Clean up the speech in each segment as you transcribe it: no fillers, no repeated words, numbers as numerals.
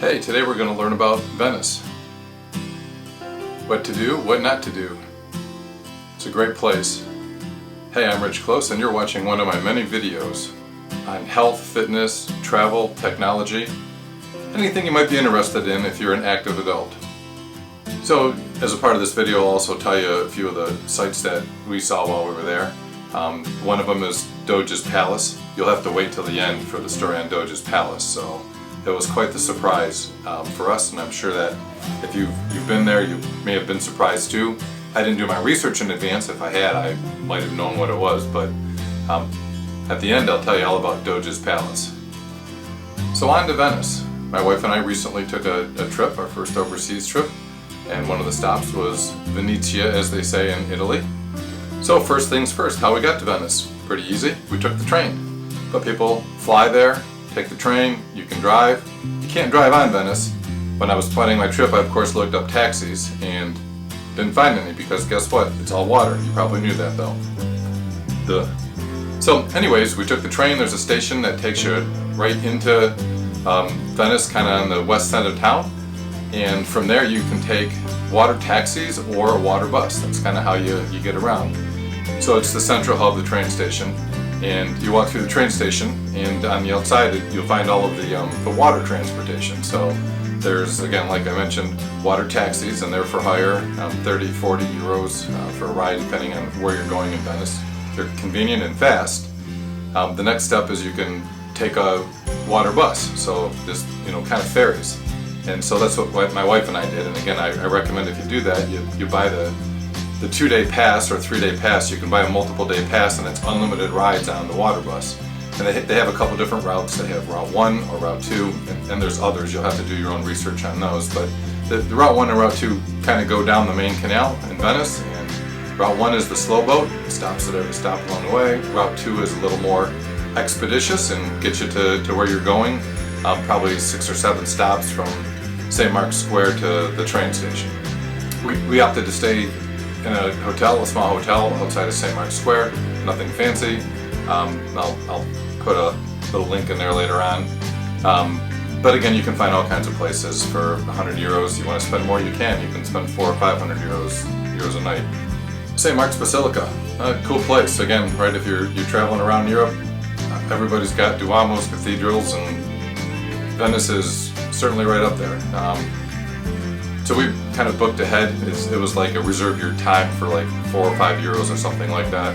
Hey, today we're going to learn about Venice. What to do, what not to do. It's a great place. Hey, I'm Rich Close and you're watching one of my many videos on health, fitness, travel, technology, anything you might be interested in if you're an active adult. So, as a part of this video, I'll also tell you a few of the sites that we saw while we were there. One of them is Doge's Palace. You'll have to wait till the end for the story on Doge's Palace. So it was quite the surprise for us, and I'm sure that if you've been there, you may have been surprised too. I didn't do my research in advance. If I had, I might have known what it was, but at the end I'll tell you all about Doge's Palace. So on to Venice. My wife and I recently took a trip, our first overseas trip, and one of the stops was Venice, as they say in Italy. So first things first, how we got to Venice. Pretty easy. We took the train. But people fly there, take the train, you can drive. You can't drive on Venice. When I was planning my trip, I of course looked up taxis and didn't find any because guess what? It's all water. You probably knew that though. Duh. So anyways, we took the train. There's a station that takes you right into Venice, kind of on the west side of town. And from there you can take water taxis or a water bus. That's kind of how you get around. So it's the central hub, the train station. And you walk through the train station, and on the outside you'll find all of the water transportation. So there's, again, like I mentioned, water taxis, and they're for hire, 30, 40 euros for a ride depending on where you're going in Venice. They're convenient and fast. The next step is you can take a water bus, so just kind of ferries. And so that's what my wife and I did. And again, I recommend if you do that, you buy the 2-day pass or 3-day pass. You can buy a multiple day pass, and it's unlimited rides on the water bus. And they have a couple different routes. They have Route 1 or Route 2, and there's others. You'll have to do your own research on those. But the Route 1 and Route 2 kind of go down the main canal in Venice. And Route 1 is the slow boat. It stops at every stop along the way. Route 2 is a little more expeditious and gets you to where you're going. Probably 6 or 7 stops from St. Mark's Square to the train station. We opted to stay in a hotel, a small hotel outside of St. Mark's Square. Nothing fancy. I'll put a little link in there later on. But again, you can find all kinds of places for 100 euros. You want to spend more, you can. You can spend 400 or 500 euros a night. St. Mark's Basilica, a cool place. Again, right, if you're traveling around Europe, everybody's got Duomos, cathedrals, and Venice is certainly right up there. So we kind of booked ahead. It was like a reserve your time for like 4 or 5 euros or something like that,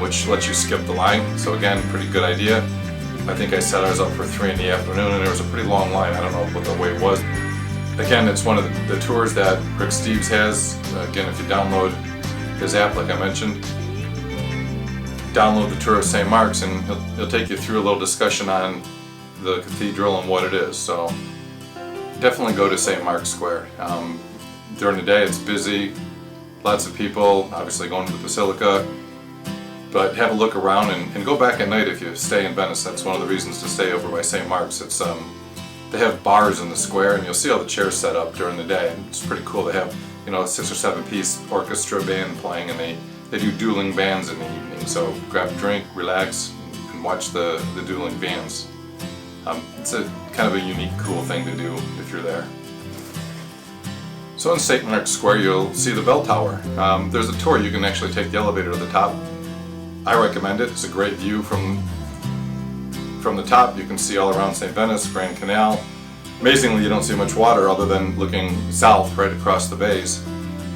which lets you skip the line. So again, pretty good idea. I think I set ours up for 3 in the afternoon, and there was a pretty long line. I don't know what the wait was. Again, it's one of the tours that Rick Steves has. Again, if you download his app, like I mentioned, download the tour of St. Mark's, and he'll take you through a little discussion on the cathedral and what it is. So definitely go to St. Mark's Square. During the day it's busy, lots of people, obviously going to the Basilica, but have a look around and go back at night if you stay in Venice. That's one of the reasons to stay over by St. Mark's. It's they have bars in the square, and you'll see all the chairs set up during the day. And it's pretty cool. They have a 6 or 7 piece orchestra band playing, and they do dueling bands in the evening. So grab a drink, relax, and watch the dueling bands. It's a kind of a unique, cool thing to do if you're there. So in St. Mark's Square, you'll see the bell tower. There's a tour. You can actually take the elevator to the top. I recommend it. It's a great view from the top. You can see all around St. Venice, Grand Canal. Amazingly, you don't see much water other than looking south right across the bays.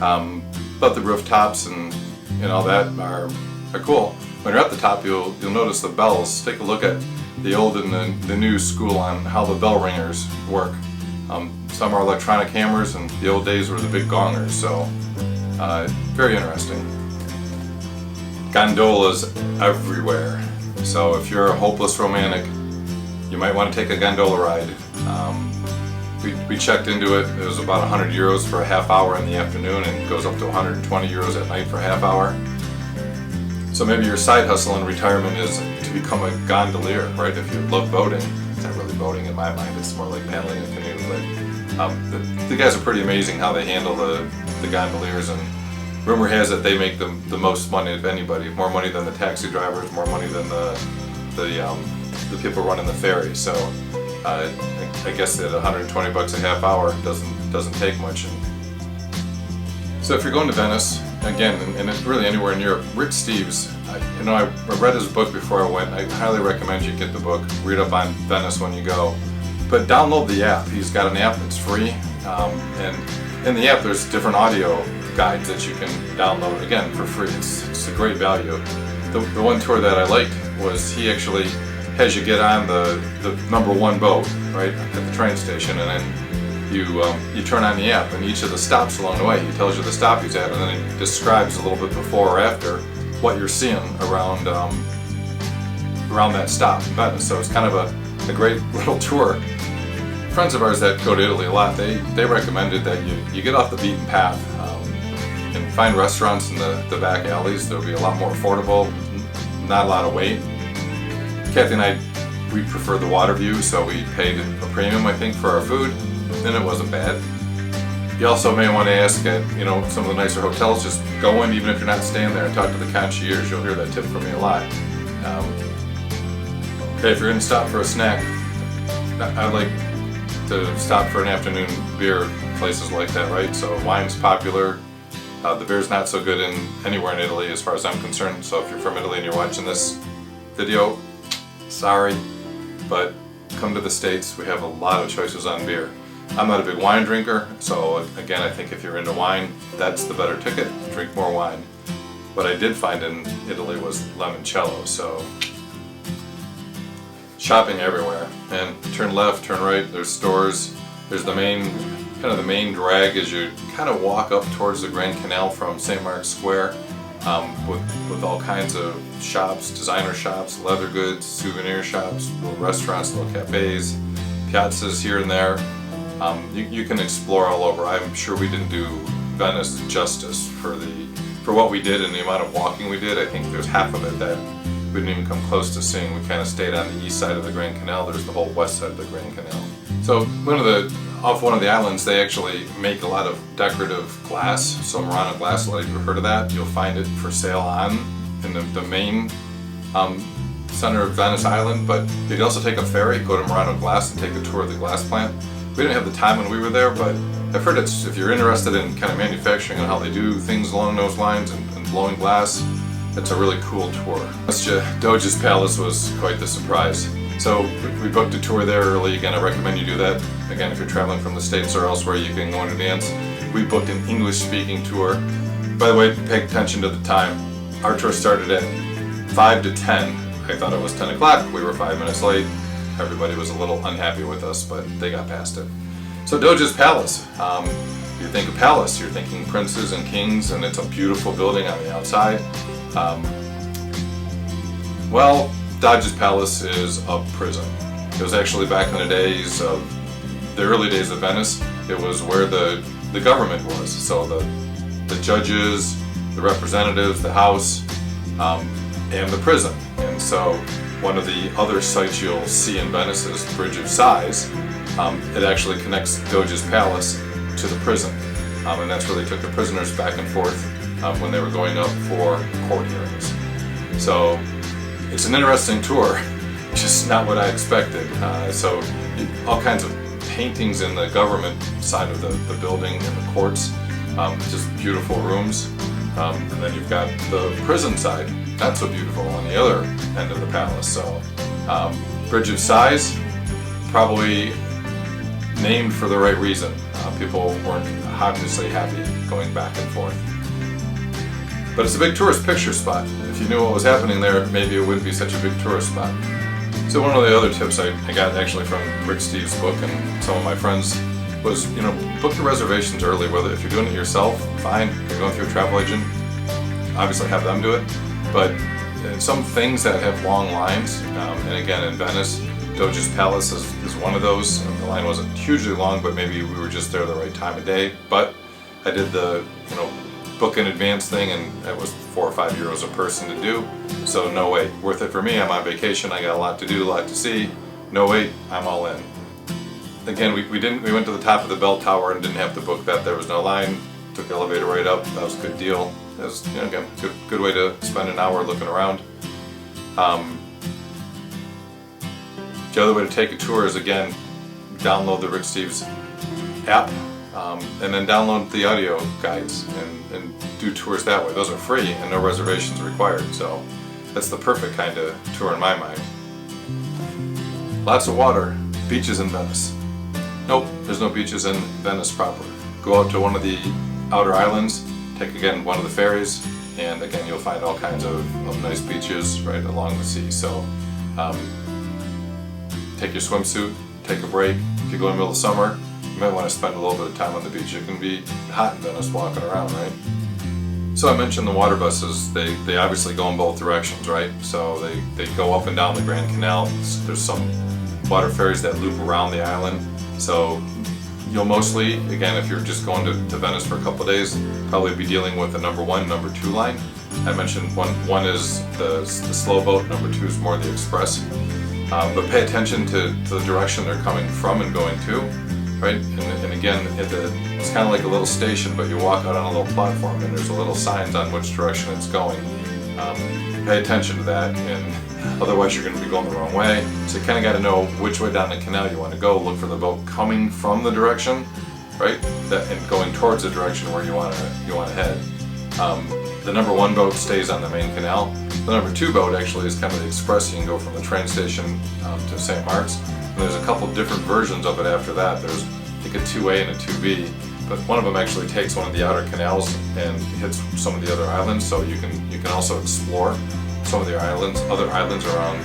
But the rooftops and all that are cool. When you're at the top, you'll notice the bells. Take a look at the old and the new school on how the bell ringers work. Some are electronic hammers, and the old days were the big gongers, so very interesting. Gondolas everywhere. So if you're a hopeless romantic, you might want to take a gondola ride. We checked into it. It was about 100 euros for a half hour in the afternoon, and it goes up to 120 euros at night for a half hour. So maybe your side hustle in retirement is to become a gondolier, right? If you love boating. It's not really boating in my mind, it's more like paddling a canoe. But the guys are pretty amazing how they handle the gondoliers, and rumor has it they make the most money of anybody. More money than the taxi drivers, more money than the people running the ferry. So I guess at 120 bucks a half hour doesn't take much. And so if you're going to Venice, again, and it's really anywhere in Europe, Rich Steves, I read his book before I went. I highly recommend you get the book, read up on Venice when you go. But download the app. He's got an app that's free. And in the app there's different audio guides that you can download, again, for free. It's a great value. The one tour that I liked was he actually has you get on the #1 boat, right, at the train station, and then you turn on the app, and each of the stops along the way, he tells you the stop he's at, and then he describes a little bit before or after what you're seeing around that stop in Venice. So it's kind of a great little tour. Friends of ours that go to Italy a lot, they recommended that you get off the beaten path and find restaurants in the back alleys. They'll be a lot more affordable, not a lot of wait. Kathy and I, we prefer the water view, so we paid a premium, I think, for our food, and it wasn't bad. You also may want to ask at some of the nicer hotels, just go in even if you're not staying there and talk to the concierge. You'll hear that tip from me a lot. Okay, if you're going to stop for a snack, I like to stop for an afternoon beer, places like that, right? So wine's popular. The beer's not so good anywhere in Italy as far as I'm concerned. So if you're from Italy and you're watching this video, sorry, but come to the States. We have a lot of choices on beer. I'm not a big wine drinker, so again, I think if you're into wine, that's the better ticket. Drink more wine. What I did find in Italy was limoncello, so shopping everywhere. And turn left, turn right, there's stores. There's the main drag as you kind of walk up towards the Grand Canal from St. Mark's Square, with all kinds of shops, designer shops, leather goods, souvenir shops, little restaurants, little cafes, piazzas here and there. You can explore all over. I'm sure we didn't do Venice justice for what we did and the amount of walking we did. I think there's half of it that we didn't even come close to seeing. We kind of stayed on the east side of the Grand Canal. There's the whole west side of the Grand Canal. So off one of the islands, they actually make a lot of decorative glass, so Murano glass. A lot of you have heard of that. You'll find it for sale in the main center of Venice Island, but you can also take a ferry, go to Murano Glass, and take a tour of the glass plant. We didn't have the time when we were there, but I've heard if you're interested in kind of manufacturing and how they do things along those lines and blowing glass, it's a really cool tour. Doge's Palace was quite the surprise. So we booked a tour there early. Again, I recommend you do that. Again, if you're traveling from the States or elsewhere, you can go in advance. We booked an English-speaking tour. By the way, pay attention to the time. Our tour started at 5 to 10. I thought it was 10 o'clock. We were 5 minutes late. Everybody was a little unhappy with us, but they got past it. So Doge's Palace. You think of palace, you're thinking princes and kings, and it's a beautiful building on the outside. Well, Doge's Palace is a prison. It was actually back in the early days of Venice, it was where the government was. So the judges, the representatives, the house, and the prison. And so one of the other sites you'll see in Venice is the Bridge of Sighs. It actually connects Doge's Palace to the prison. And that's where they took the prisoners back and forth when they were going up for court hearings. So it's an interesting tour, just not what I expected. So all kinds of paintings in the government side of the building and the courts, just beautiful rooms. And then you've got the prison side, not so beautiful, on the other end of the palace. So Bridge of Sighs, probably named for the right reason. People weren't obviously happy going back and forth. But it's a big tourist picture spot. If you knew what was happening there, maybe it wouldn't be such a big tourist spot. So one of the other tips I got actually from Rick Steves' book and some of my friends was, book your reservations early. Whether if you're doing it yourself, fine. If you're going through a travel agent, obviously have them do it. But some things that have long lines, and again in Venice, Doge's Palace is one of those. The line wasn't hugely long, but maybe we were just there the right time of day. But I did the book in advance thing, and it was 4 or 5 euros a person to do. So no wait, worth it for me. I'm on vacation. I got a lot to do, a lot to see. No wait, I'm all in. Again, we went to the top of the bell tower and didn't have to book that. There was no line. Took the elevator right up. That was a good deal. It was again good way to spend an hour looking around. The other way to take a tour is, again, download the Rick Steves app, and then download the audio guides and do tours that way. Those are free and no reservations required, so that's the perfect kind of tour in my mind. Lots of water, beaches in Venice. Nope, there's no beaches in Venice proper. Go out to one of the outer islands, take again one of the ferries, and again you'll find all kinds of nice beaches right along the sea. So take your swimsuit, take a break. If you go in the middle of summer, you might want to spend a little bit of time on the beach. It can be hot in Venice walking around, right? So I mentioned the water buses, they obviously go in both directions, right? So they go up and down the Grand Canal. There's some water ferries that loop around the island. So you'll mostly, again, if you're just going to Venice for a couple of days, probably be dealing with the number 1, number 2 line. I mentioned one is the slow boat, number 2 is more the express. But pay attention to the direction they're coming from and going to, right? And again, it's kind of like a little station, but you walk out on a little platform and there's a little signs on which direction it's going. Pay attention to that, and otherwise you're going to be going the wrong way. So you kind of got to know which way down the canal you want to go. Look for the boat coming from the direction, right? And going towards the direction where you want to head. The number 1 boat stays on the main canal. The number 2 boat actually is kind of the express. You can go from the train station to St. Mark's. And there's a couple different versions of it after that. There's, I think, a 2A and a 2B. But one of them actually takes one of the outer canals and hits some of the other islands. So you can also explore some of the other islands around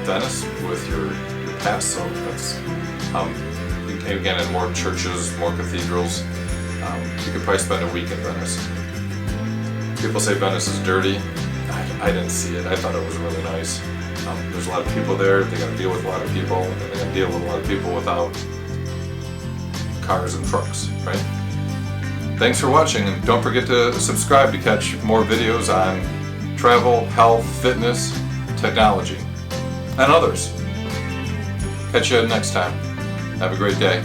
Venice with your pass. So that's again, in more churches, more cathedrals. You could probably spend a week in Venice. People say Venice is dirty. I didn't see it. I thought it was really nice. There's a lot of people there. They got to deal with a lot of people, and they got to deal with a lot of people without cars and trucks, right? Thanks for watching, and don't forget to subscribe to catch more videos on travel, health, fitness, technology, and others. Catch you next time. Have a great day.